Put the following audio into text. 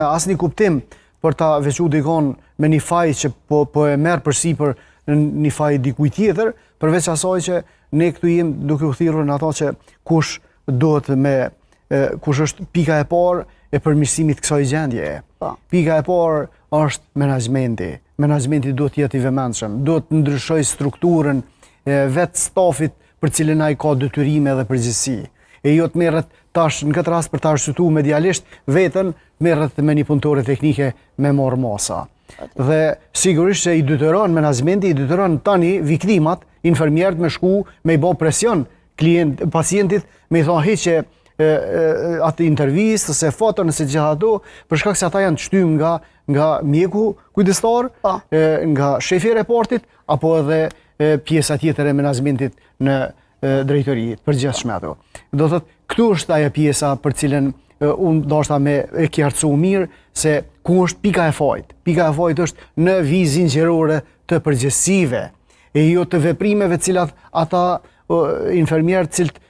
Asnjë kuptim për ta veçu dikon me një faj që po e merr përsipër në një faj dikujt tjetër, përveç asaj që ne këtu jemi duke u thirrur në ato që kush është pika e parë e përmirësimit kësaj gjendjeje. Pika e parë është menaxhmenti. Menaxhmenti duhet të jetë i vëmendshëm, duhet të ndryshojë strukturën vetë stafit për cilën ai ka detyrime dhe përgjegjësi. E jo të merret tash në këtë rast për ta arsyetuar medialisht veten, merret me një punëtore teknike me marr masa. Dhe sigurisht se i detyron menaxhmenti, i detyron tani viktimat, infermierët me shku me i bë presion pacientit, me i thonë hiqe atë intervistë ose foto nëse gjithë ato, për shkak se ata janë të shtym nga mjeku kujdestar, nga shefi i reportit apo edhe pjesa tjetër e menaxhmentit në drejtori, përgjithshme ato. Do thotë, këtu është ajo pjesa për cilën unë ndoshta me e qartësu mirë se ku është pika e fajt. Pika e fajt është në vijë zinxhirore të përgjegjësive e jo të veprimeve cilat ata infermierët cilët